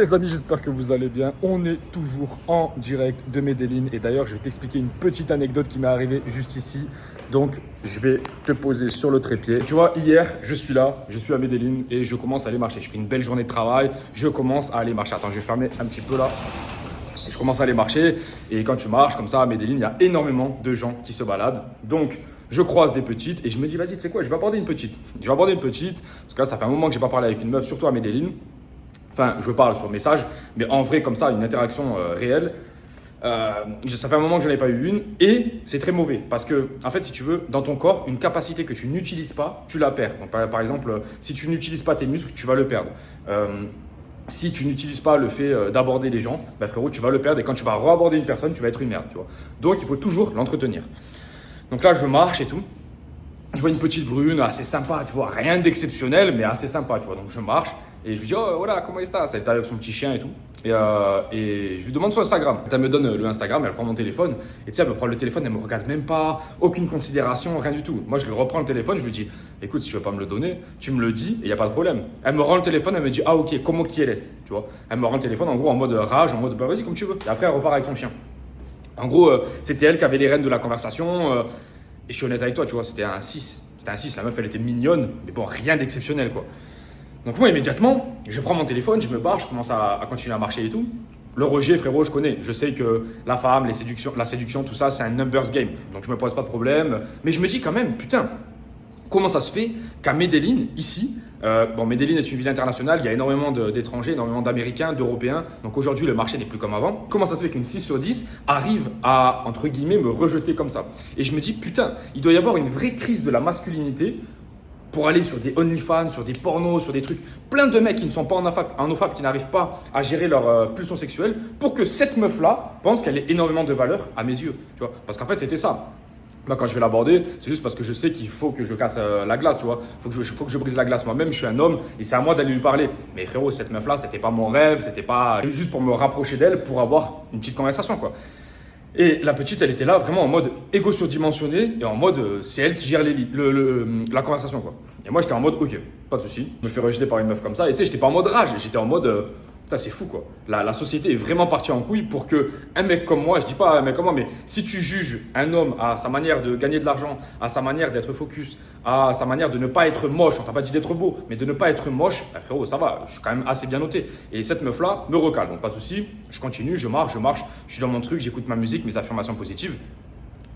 Les amis, j'espère que vous allez bien. On est toujours en direct de Medellin. Et d'ailleurs, je vais t'expliquer une petite anecdote qui m'est arrivée juste ici. Donc, je vais te poser sur le trépied. Tu vois, hier, je suis là, je suis à Medellin et je commence à aller marcher. Je fais une belle journée de travail, je commence à aller marcher. Attends, je vais fermer un petit peu là. Je commence à aller marcher et quand tu marches comme ça à Medellin, il y a énormément de gens qui se baladent. Donc, je croise des petites et je me dis, vas-y, tu sais quoi, je vais aborder une petite. Je vais aborder une petite parce que là, ça fait un moment que je n'ai pas parlé avec une meuf, surtout à Medellin. Enfin, je parle sur message, mais en vrai, comme ça, une interaction réelle. Ça fait un moment que je n'en ai pas eu une et c'est très mauvais parce que, en fait, si tu veux, dans ton corps, une capacité que tu n'utilises pas, tu la perds. Donc, par exemple, si tu n'utilises pas tes muscles, tu vas le perdre. Si tu n'utilises pas le fait d'aborder les gens, bah frérot, tu vas le perdre et quand tu vas re-aborder une personne, tu vas être une merde, tu vois. Donc, il faut toujours l'entretenir. Donc là, je marche et tout. Je vois une petite brune assez sympa, tu vois, rien d'exceptionnel, mais assez sympa, tu vois. Donc, je marche. Et je lui dis, oh voilà, comment est-ce que ça? Elle est avec son petit chien et tout. Et je lui demande son Instagram. Elle me donne le Instagram, elle prend mon téléphone. Et tu sais, elle me prend le téléphone, elle me regarde même pas, aucune considération, rien du tout. Moi, je lui reprends le téléphone, je lui dis, écoute, si tu veux pas me le donner, tu me le dis et il n'y a pas de problème. Elle me rend le téléphone, elle me dit, ah ok, comment qui elle est, tu vois. Elle me rend le téléphone en gros en mode rage, en mode, bah vas-y comme tu veux. Et après, elle repart avec son chien. En gros, c'était elle qui avait les rênes de la conversation. Et je suis honnête avec toi, tu vois, c'était un 6. C'était un 6, la meuf, elle était mignonne, mais bon, rien d'exceptionnel, quoi. Donc moi, immédiatement, je prends mon téléphone, je me barre, je commence à continuer à marcher et tout. Le rejet, frérot, je connais. Je sais que la femme, la séduction, tout ça, c'est un numbers game. Donc je me pose pas de problème. Mais je me dis quand même, putain, comment ça se fait qu'à Medellin, ici, Medellin est une ville internationale, il y a énormément d'étrangers, énormément d'Américains, d'Européens. Donc aujourd'hui, le marché n'est plus comme avant. Comment ça se fait qu'une 6 sur 10 arrive à, entre guillemets, me rejeter comme ça? Et je me dis, putain, il doit y avoir une vraie crise de la masculinité pour aller sur des OnlyFans, sur des pornos, sur des trucs, plein de mecs qui ne sont pas en OFAP, qui n'arrivent pas à gérer leur pulsion sexuelle, pour que cette meuf-là pense qu'elle ait énormément de valeur à mes yeux, tu vois. Parce qu'en fait, c'était ça. Moi, quand je vais l'aborder, c'est juste parce que je sais qu'il faut que je casse la glace, tu vois. Faut que je brise la glace moi-même, je suis un homme et c'est à moi d'aller lui parler. Mais frérot, cette meuf-là, c'était pas mon rêve, c'était pas juste pour me rapprocher d'elle, pour avoir une petite conversation, quoi. Et la petite, elle était là vraiment en mode égo surdimensionné et en mode c'est elle qui gère la conversation, quoi. Et moi, j'étais en mode ok, pas de souci. Je me fais rejeter par une meuf comme ça. Et tu sais, j'étais pas en mode rage, j'étais en mode putain, c'est fou, quoi. La société est vraiment partie en couille pour que un mec comme moi, je dis pas un mec comme moi, mais si tu juges un homme à sa manière de gagner de l'argent, à sa manière d'être focus, à sa manière de ne pas être moche, on t'a pas dit d'être beau, mais de ne pas être moche, bah, frérot, ça va, je suis quand même assez bien noté. Et cette meuf-là me recale, donc pas de souci. Je continue, je marche, je suis dans mon truc, j'écoute ma musique, mes affirmations positives.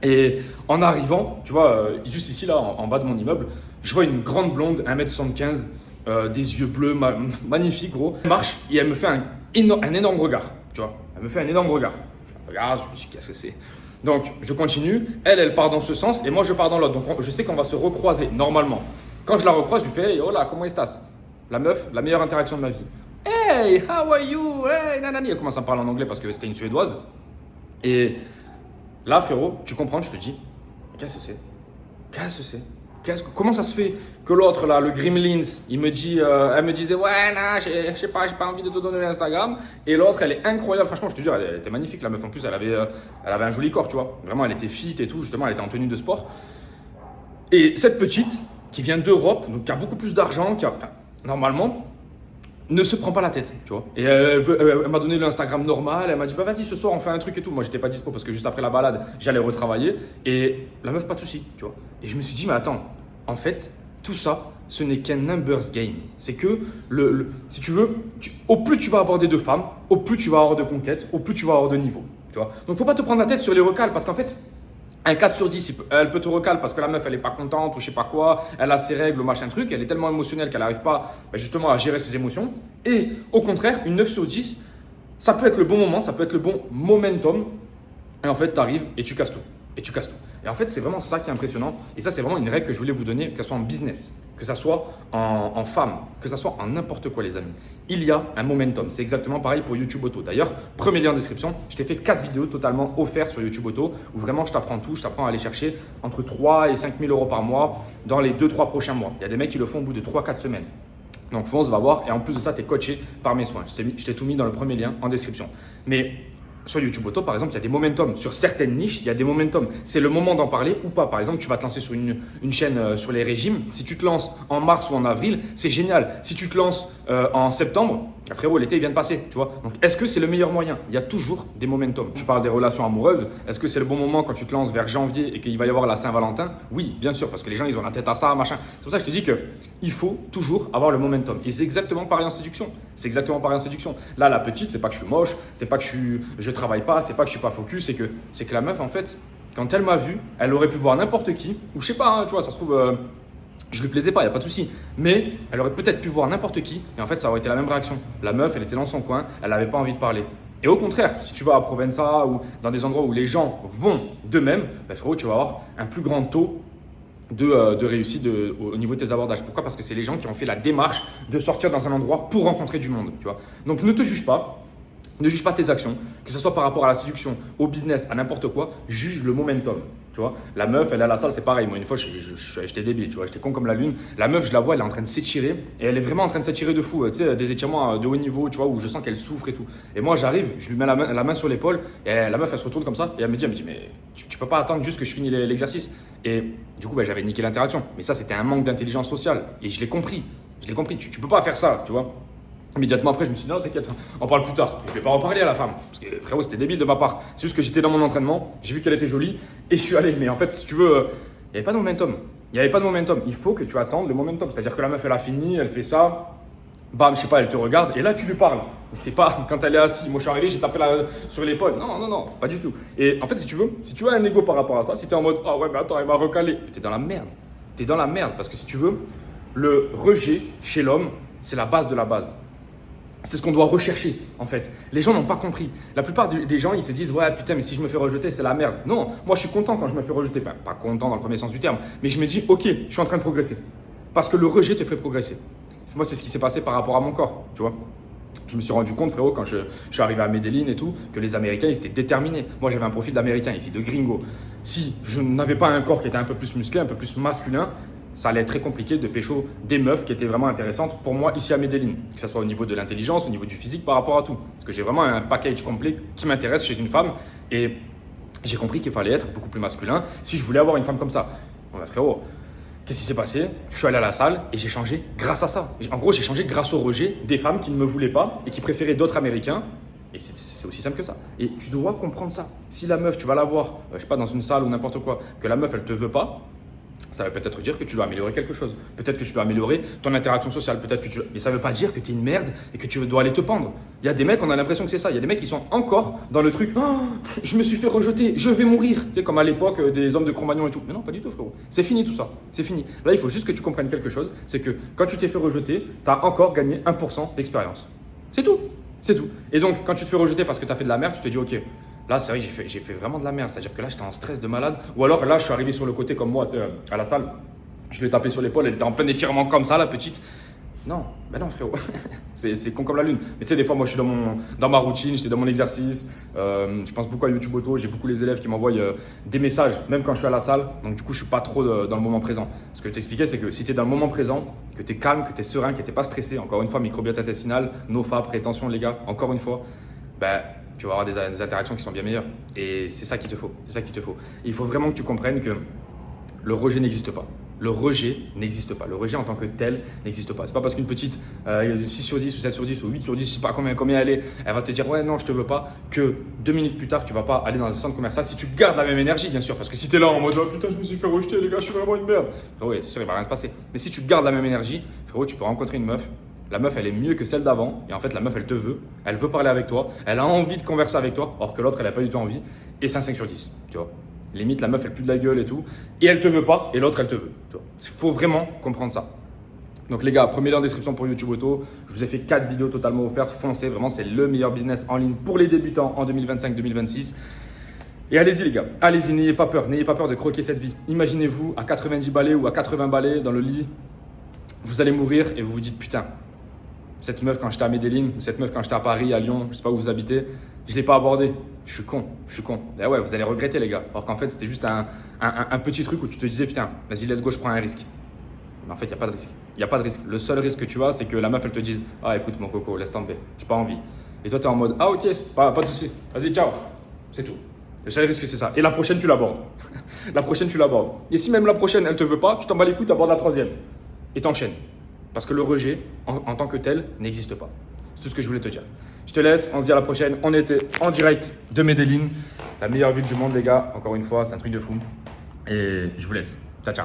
Et en arrivant, tu vois, juste ici, là, en bas de mon immeuble, je vois une grande blonde, 1m75, des yeux bleus, magnifiques, gros. Elle marche et elle me fait un énorme regard, tu vois. Elle me fait un énorme regard. Je regarde, je me dis, qu'est-ce que c'est? Donc, je continue. Elle part dans ce sens et moi, je pars dans l'autre. Donc, je sais qu'on va se recroiser, normalement. Quand je la recroise, je lui fais, hey, hola, comment estás? La meuf, la meilleure interaction de ma vie. Hey, how are you? Hey, nanani. Elle commence à me parler en anglais parce que c'était une Suédoise. Et là, frérot, tu comprends, je te dis, qu'est-ce que c'est? Qu'est-ce que c'est? Comment ça se fait que l'autre, là, le Gremlins, elle me disait, ouais, non, je sais pas, j'ai pas envie de te donner l'Instagram. Et l'autre, elle est incroyable. Franchement, je te dis, elle était magnifique, la meuf. En plus, elle avait un joli corps, tu vois. Vraiment, elle était fit et tout. Justement, elle était en tenue de sport. Et cette petite, qui vient d'Europe, donc qui a beaucoup plus d'argent, normalement, ne se prend pas la tête, tu vois. Et elle m'a donné l'Instagram normal, elle m'a dit bah vas-y ce soir on fait un truc et tout. Moi j'étais pas dispo parce que juste après la balade j'allais retravailler et la meuf pas de souci, tu vois. Et je me suis dit mais attends, en fait tout ça ce n'est qu'un numbers game. C'est que si tu veux, au plus tu vas aborder de femmes, au plus tu vas avoir de conquêtes, au plus tu vas avoir de niveau, tu vois. Donc faut pas te prendre la tête sur les recals parce qu'en fait un 4 sur 10, elle peut te recaler parce que la meuf, elle est pas contente ou je sais pas quoi, elle a ses règles ou machin truc, elle est tellement émotionnelle qu'elle n'arrive pas justement à gérer ses émotions. Et au contraire, une 9 sur 10, ça peut être le bon moment, ça peut être le bon momentum. Et en fait, tu arrives et tu casses tout. Et tu casses tout. Et en fait, c'est vraiment ça qui est impressionnant. Et ça, c'est vraiment une règle que je voulais vous donner, que ce soit en business, que ce soit en femme, que ce soit en n'importe quoi, les amis. Il y a un momentum. C'est exactement pareil pour YouTube Auto. D'ailleurs, premier lien en description, je t'ai fait 4 vidéos totalement offertes sur YouTube Auto où vraiment je t'apprends tout. Je t'apprends à aller chercher entre 3 et 5 000 euros par mois dans les 2-3 prochains mois. Il y a des mecs qui le font au bout de 3-4 semaines. Donc, fonce, va voir. Et en plus de ça, tu es coaché par mes soins. Je t'ai tout mis dans le premier lien en description. Mais Sur YouTube Auto, par exemple, il y a des momentum. Sur certaines niches, il y a des momentum. C'est le moment d'en parler ou pas. Par exemple, tu vas te lancer sur une chaîne sur les régimes. Si tu te lances en mars ou en avril, c'est génial. Si tu te lances en septembre, frérot, l'été vient de passer. Tu vois. Donc, est-ce que c'est le meilleur moyen? Il y a toujours des momentum. Je parle des relations amoureuses. Est-ce que c'est le bon moment quand tu te lances vers janvier et qu'il va y avoir la Saint-Valentin? Oui, bien sûr, parce que les gens, ils ont la tête à ça, machin. C'est pour ça que je te dis qu'il faut toujours avoir le momentum. Et c'est exactement pareil en séduction. C'est exactement pareil en séduction. Là, la petite, c'est pas que je suis moche, c'est pas que je travaille pas, c'est pas que je suis pas focus, c'est que la meuf, en fait, quand elle m'a vu, elle aurait pu voir n'importe qui, ou je sais pas, hein, tu vois, ça se trouve, je lui plaisais pas, il n'y a pas de souci, mais elle aurait peut-être pu voir n'importe qui, et en fait, ça aurait été la même réaction. La meuf, elle était dans son coin, elle n'avait pas envie de parler. Et au contraire, si tu vas à Provenza ou dans des endroits où les gens vont d'eux-mêmes, bah, frérot, tu vas avoir un plus grand taux de réussite au niveau de tes abordages. Pourquoi? Parce que c'est les gens qui ont fait la démarche de sortir dans un endroit pour rencontrer du monde. Tu vois. Donc ne te juge pas. Ne juge pas tes actions, que ce soit par rapport à la séduction, au business, à n'importe quoi, juge le momentum. Tu vois, la meuf, elle est à la salle, c'est pareil. Moi, une fois, j'étais débile, tu vois, j'étais con comme la lune. La meuf, je la vois, elle est en train de s'étirer et elle est vraiment en train de s'étirer de fou. Tu sais, des étirements de haut niveau, tu vois, où je sens qu'elle souffre et tout. Et moi, j'arrive, je lui mets la main sur l'épaule et la meuf, elle se retourne comme ça et elle me dit, mais tu peux pas attendre juste que je finisse l'exercice. Et du coup, bah, j'avais niqué l'interaction. Mais ça, c'était un manque d'intelligence sociale et je l'ai compris. Je l'ai compris. Tu peux pas faire ça, tu vois. Immédiatement après, je me suis dit, non, t'inquiète, on parle plus tard. Je vais pas en parler à la femme. Parce que frérot, c'était débile de ma part. C'est juste que j'étais dans mon entraînement, j'ai vu qu'elle était jolie et je suis allé. Mais en fait, si tu veux, il n'y avait pas de momentum. Il n'y avait pas de momentum. Il faut que tu attendes le momentum. C'est-à-dire que la meuf, elle a fini, elle fait ça. Bam, je sais pas, elle te regarde et là, tu lui parles. Mais c'est pas quand elle est assise. Moi, je suis arrivé, j'ai tapé sur l'épaule. Non, pas du tout. Et en fait, si tu as un ego par rapport à ça, si tu es en mode, ah ouais, mais attends, elle m'a recalé. T'es dans la merde. T'es dans la merde. Parce que si tu veux, le rejet chez l'homme, c'est la base de la base. C'est ce qu'on doit rechercher, en fait. Les gens n'ont pas compris. La plupart des gens, ils se disent « Ouais, putain, mais si je me fais rejeter, c'est la merde. » Non, moi, je suis content quand je me fais rejeter. Pas content dans le premier sens du terme, mais je me dis « Ok, je suis en train de progresser. » Parce que le rejet te fait progresser. Moi, c'est ce qui s'est passé par rapport à mon corps, tu vois. Je me suis rendu compte, frérot, quand je suis arrivé à Medellín et tout, que les Américains, ils étaient déterminés. Moi, j'avais un profil d'Américain ici, de gringo. Si je n'avais pas un corps qui était un peu plus musclé, un peu plus masculin, ça allait être très compliqué de pécho des meufs qui étaient vraiment intéressantes pour moi ici à Medellín. Que ce soit au niveau de l'intelligence, au niveau du physique, par rapport à tout. Parce que j'ai vraiment un package complet qui m'intéresse chez une femme. Et j'ai compris qu'il fallait être beaucoup plus masculin si je voulais avoir une femme comme ça. Bon, bah, frérot, qu'est-ce qui s'est passé? Je suis allé à la salle et j'ai changé grâce à ça. En gros, j'ai changé grâce au rejet des femmes qui ne me voulaient pas et qui préféraient d'autres Américains. Et c'est aussi simple que ça. Et tu dois comprendre ça. Si la meuf, tu vas la voir, je sais pas, dans une salle ou n'importe quoi, que la meuf, elle te veut pas, ça veut peut-être dire que tu dois améliorer quelque chose. Peut-être que tu dois améliorer ton interaction sociale. Mais ça ne veut pas dire que tu es une merde et que tu dois aller te pendre. Il y a des mecs, on a l'impression que c'est ça. Il y a des mecs qui sont encore dans le truc oh, je me suis fait rejeter, je vais mourir. Tu sais, comme à l'époque des hommes de Cro-Magnon et tout. Mais non, pas du tout, frérot. C'est fini tout ça. C'est fini. Là, il faut juste que tu comprennes quelque chose. C'est que quand tu t'es fait rejeter, tu as encore gagné 1% d'expérience. C'est tout. C'est tout. Et donc, quand tu te fais rejeter parce que tu as fait de la merde, tu te dis ok. Là, c'est vrai que j'ai fait vraiment de la merde. C'est-à-dire que là, j'étais en stress de malade. Ou alors là, je suis arrivé sur le côté comme moi, tu sais, à la salle. Je l'ai tapé sur l'épaule. Elle était en plein étirement comme ça, la petite. Non, ben non, frérot. c'est con comme la lune. Mais tu sais, des fois, moi, je suis dans ma routine, j'étais dans mon exercice. Je pense beaucoup à YouTube Auto. J'ai beaucoup les élèves qui m'envoient des messages, même quand je suis à la salle. Donc, du coup, je suis pas trop dans le moment présent. Ce que je t'expliquais, c'est que si tu es dans le moment présent, que tu es calme, que tu es serein, que tu n'es pas stressé, encore une fois, microbiote intestinal, NoFap, rétention, les gars, encore une fois, ben, tu vas avoir des interactions qui sont bien meilleures. Et c'est ça qu'il te faut. C'est ça qu'il te faut. Et il faut vraiment que tu comprennes que le rejet n'existe pas. Le rejet n'existe pas. Le rejet en tant que tel n'existe pas. C'est pas parce qu'une petite 6 sur 10 ou 7 sur 10 ou 8 sur 10, je sais pas combien elle est, elle va te dire ouais non je te veux pas, que 2 minutes plus tard tu vas pas aller dans un centre commercial si tu gardes la même énergie bien sûr. Parce que si tu es là en mode oh putain je me suis fait rejeter les gars, je suis vraiment une merde. Frérot, c'est sûr il va rien se passer. Mais si tu gardes la même énergie, frérot, tu peux rencontrer une meuf. La meuf, elle est mieux que celle d'avant. Et en fait, la meuf, elle te veut. Elle veut parler avec toi. Elle a envie de converser avec toi. Or que l'autre, elle n'a pas du tout envie. Et c'est un 5 sur 10. Tu vois. Limite, la meuf, elle pue de la gueule et tout. Et elle te veut pas. Et l'autre, elle te veut. Il faut vraiment comprendre ça. Donc, les gars, premier lien en description pour YouTube Auto. Je vous ai fait 4 vidéos totalement offertes. Foncez. Vraiment, c'est le meilleur business en ligne pour les débutants en 2025-2026. Et allez-y, les gars. Allez-y, n'ayez pas peur. N'ayez pas peur de croquer cette vie. Imaginez-vous à 90 balais ou à 80 balais dans le lit. Vous allez mourir et vous vous dites putain. Cette meuf quand j'étais à Medellín, ou cette meuf quand j'étais à Paris, à Lyon, je sais pas où vous habitez, je l'ai pas abordée. Je suis con. Et ouais, vous allez regretter les gars. Alors qu'en fait, c'était juste un petit truc où tu te disais putain, vas-y, let's go, je prends un risque. Mais en fait, il n'y a pas de risque. Il n'y a pas de risque. Le seul risque que tu as, c'est que la meuf, elle te dise ah écoute mon coco, laisse tomber, j'ai pas envie. Et toi, tu es en mode, ah ok, pas de souci, vas-y, ciao. C'est tout. Le seul risque, c'est ça. Et la prochaine, tu l'abordes. La prochaine, tu l'abordes. Et si même la prochaine, elle te veut pas, tu t'en bats les couilles, tu abordes la troisième. Et t'enchaînes. Parce que le rejet, en tant que tel, n'existe pas. C'est tout ce que je voulais te dire. Je te laisse, on se dit à la prochaine. On était en direct de Medellín, la meilleure ville du monde, les gars. Encore une fois, c'est un truc de fou. Et je vous laisse. Ciao, ciao.